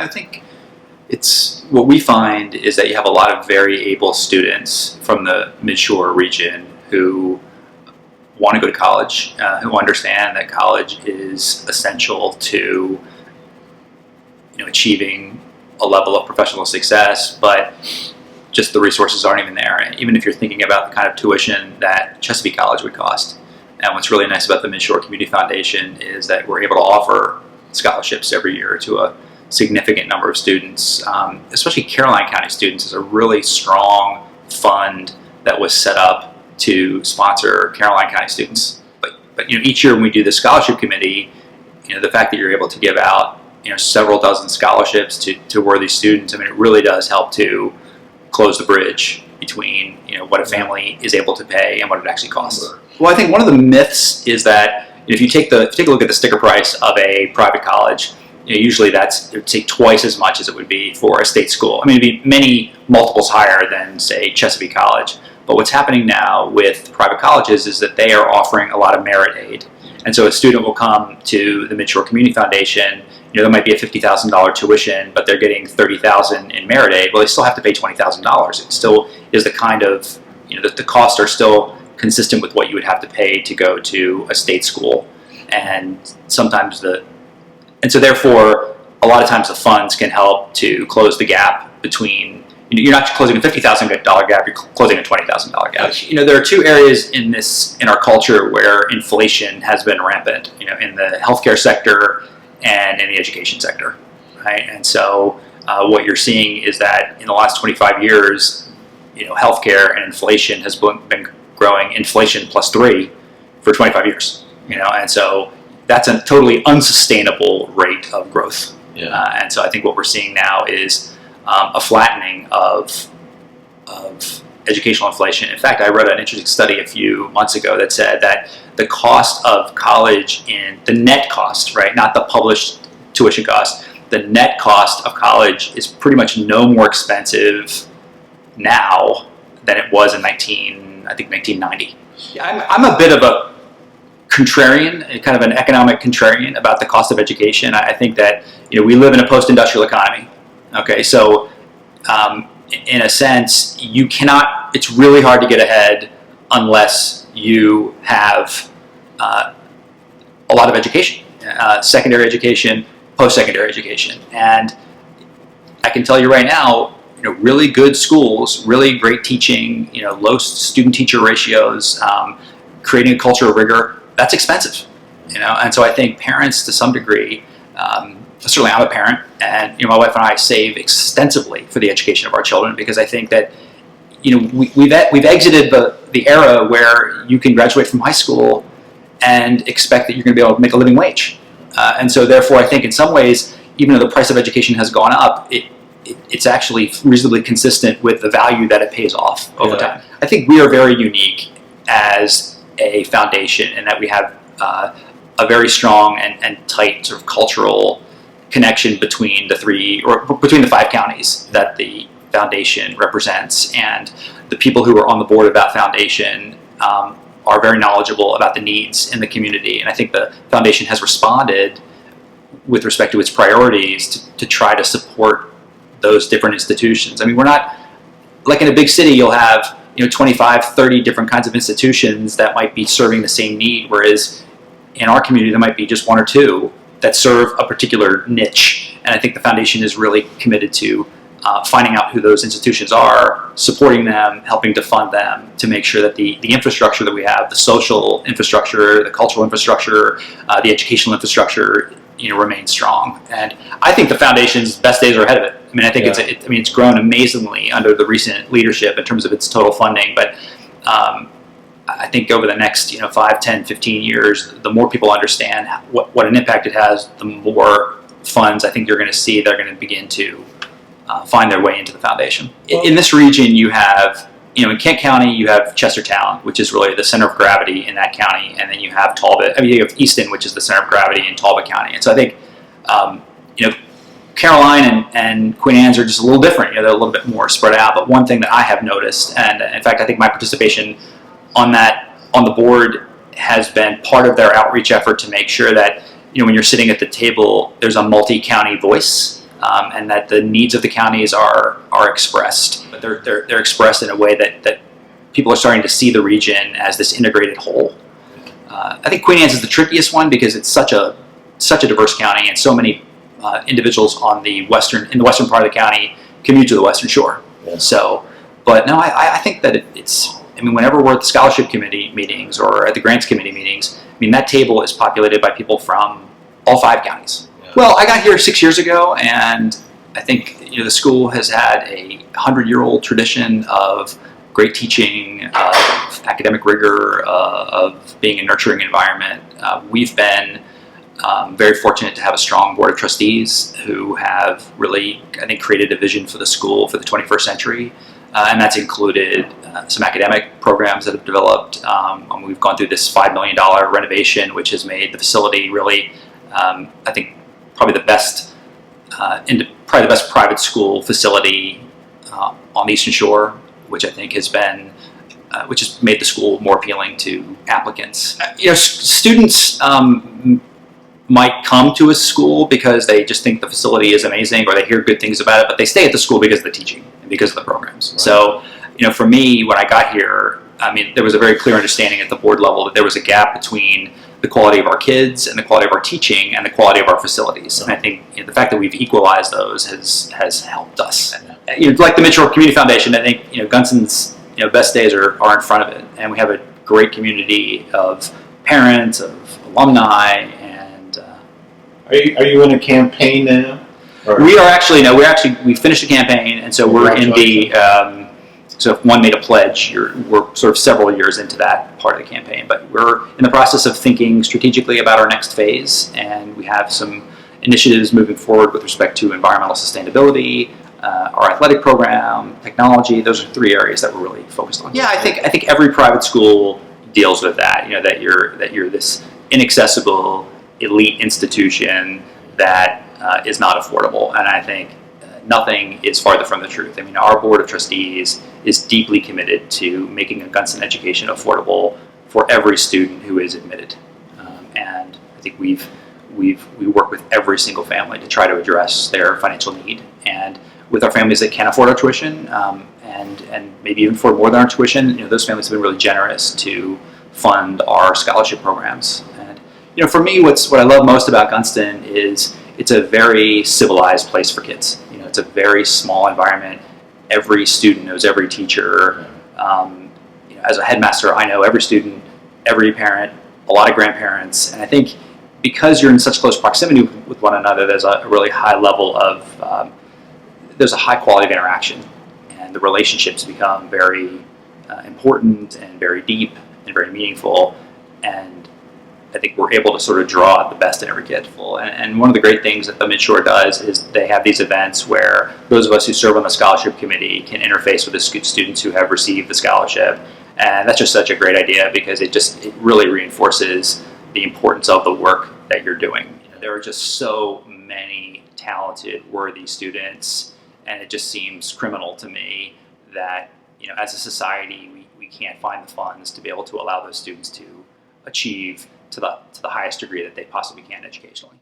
I think it's what we find is that you have a lot of very able students from the Midshore region who want to go to college, who understand that college is essential to achieving a level of professional success, but just the resources aren't even there. And even if you're thinking about the kind of tuition that Chesapeake College would cost. And what's really nice about the Midshore Community Foundation is that we're able to offer scholarships every year to a significant number of students, especially Caroline County students. Is a really strong fund that was set up to sponsor Caroline County students. But each year when we do the scholarship committee, the fact that you're able to give out several dozen scholarships to worthy students, it really does help to close the bridge between what a family is able to pay and what it actually costs. Well, I think one of the myths is that if you take a look at the sticker price of a private college, usually it would take twice as much as it would be for a state school. It'd be many multiples higher than, say, Chesapeake College. But what's happening now with private colleges is that they are offering a lot of merit aid. And so a student will come to the Midshore Community Foundation, there might be a $50,000 tuition, but they're getting $30,000 in merit aid. Well, they still have to pay $20,000. It still is the kind of, the costs are still consistent with what you would have to pay to go to a state school. And sometimes and so therefore, a lot of times the funds can help to close the gap between, you're not closing a $50,000 gap, you're closing a $20,000 gap. There are two areas in our culture where inflation has been rampant, in the healthcare sector and in the education sector, right? And so what you're seeing is that in the last 25 years, healthcare and inflation has been growing inflation +3 for 25 years, and so that's a totally unsustainable rate of growth. Yeah. And so I think what we're seeing now is a flattening of educational inflation. In fact, I read an interesting study a few months ago that said that the cost of college the net cost, right, not the published tuition cost, the net cost of college is pretty much no more expensive now than it was in 1990. Yeah, I'm a bit of a contrarian, kind of an economic contrarian about the cost of education. I think that we live in a post-industrial economy. Okay, so in a sense, it's really hard to get ahead unless you have a lot of education, secondary education, post-secondary education. And I can tell you right now, really good schools, really great teaching, low student-teacher ratios, creating a culture of rigor, that's expensive, And so I think parents, to some degree, certainly I'm a parent, and my wife and I save extensively for the education of our children, because I think that we've exited the era where you can graduate from high school and expect that you're going to be able to make a living wage, and so therefore I think in some ways, even though the price of education has gone up, it's actually reasonably consistent with the value that it pays off over time. I think we are very unique as a foundation in that we have a very strong and tight sort of cultural connection between between the 5 counties that the foundation represents, and the people who are on the board of that foundation are very knowledgeable about the needs in the community. And I think the foundation has responded with respect to its priorities to try to support those different institutions. We're not, like in a big city, you'll have 25, 30 different kinds of institutions that might be serving the same need, whereas in our community there might be just 1 or 2 that serve a particular niche. And I think the foundation is really committed to finding out who those institutions are, supporting them, helping to fund them, to make sure that the infrastructure that we have, the social infrastructure, the cultural infrastructure, the educational infrastructure, remains strong. And I think the foundation's best days are ahead of it. I think it's grown amazingly under the recent leadership in terms of its total funding, but I think over the next 5, 10, 15 years, the more people understand what an impact it has, the more funds I think you're going to see that are going to begin to find their way into the foundation. In this region, you have, in Kent County, you have Chestertown, which is really the center of gravity in that county, and then you have Talbot. You have Easton, which is the center of gravity in Talbot County. And so I think, Caroline and Queen Anne's are just a little different. They're a little bit more spread out. But one thing that I have noticed, and in fact, I think my participation on the board has been part of their outreach effort to make sure that when you're sitting at the table, there's a multi-county voice. and that the needs of the counties are expressed, but they're expressed in a way that people are starting to see the region as this integrated whole. I think Queen Anne's is the trickiest one because it's such a diverse county, and so many individuals in the western part of the county commute to the Western Shore. Yeah. So, but no, I think that it's. I mean, whenever we're at the scholarship committee meetings or at the grants committee meetings, I mean that table is populated by people from all 5 counties. Yeah. Well, I got here 6 years ago, and I think the school has had a 100-year-old tradition of great teaching, of academic rigor, of being a nurturing environment. We've been very fortunate to have a strong board of trustees who have really, I think, created a vision for the school for the 21st century. And that's included some academic programs that have developed. We've gone through this $5 million renovation, which has made the facility really, I think, probably the best private school facility on the Eastern Shore, which I think has been, which has made the school more appealing to applicants. Students might come to a school because they just think the facility is amazing or they hear good things about it, but they stay at the school because of the teaching and because of the programs. Right. So, for me, when I got here, I mean, there was a very clear understanding at the board level that there was a gap between the quality of our kids and the quality of our teaching and the quality of our facilities. And I think the fact that we've equalized those has helped us. Like the Midshore Community Foundation, I think Gunston's best days are in front of it, and we have a great community of parents, of alumni. Are you in a campaign now? Or? We finished the campaign, and so we're in the. So if one made a pledge, we're sort of several years into that part of the campaign, but we're in the process of thinking strategically about our next phase, and we have some initiatives moving forward with respect to environmental sustainability, our athletic program, technology. Those are 3 areas that we're really focused on. Yeah, I think every private school deals with that. That you're this inaccessible elite institution that is not affordable, and I think nothing is farther from the truth. I mean, our board of trustees is deeply committed to making a Gunston education affordable for every student who is admitted, and I think we work with every single family to try to address their financial need, and with our families that can't afford our tuition, and maybe even afford more than our tuition, those families have been really generous to fund our scholarship programs. For me, what I love most about Gunston is it's a very civilized place for kids. It's a very small environment. Every student knows every teacher. As a headmaster, I know every student, every parent, a lot of grandparents, and I think because you're in such close proximity with one another, there's a really high level of, there's a high quality of interaction, and the relationships become very important and very deep and very meaningful, and I think we're able to sort of draw out the best in every kid. And one of the great things that the Midshore does is they have these events where those of us who serve on the scholarship committee can interface with the students who have received the scholarship. And that's just such a great idea because it really reinforces the importance of the work that you're doing. There are just so many talented, worthy students, and it just seems criminal to me that as a society we can't find the funds to be able to allow those students to achieve to the highest degree that they possibly can educationally.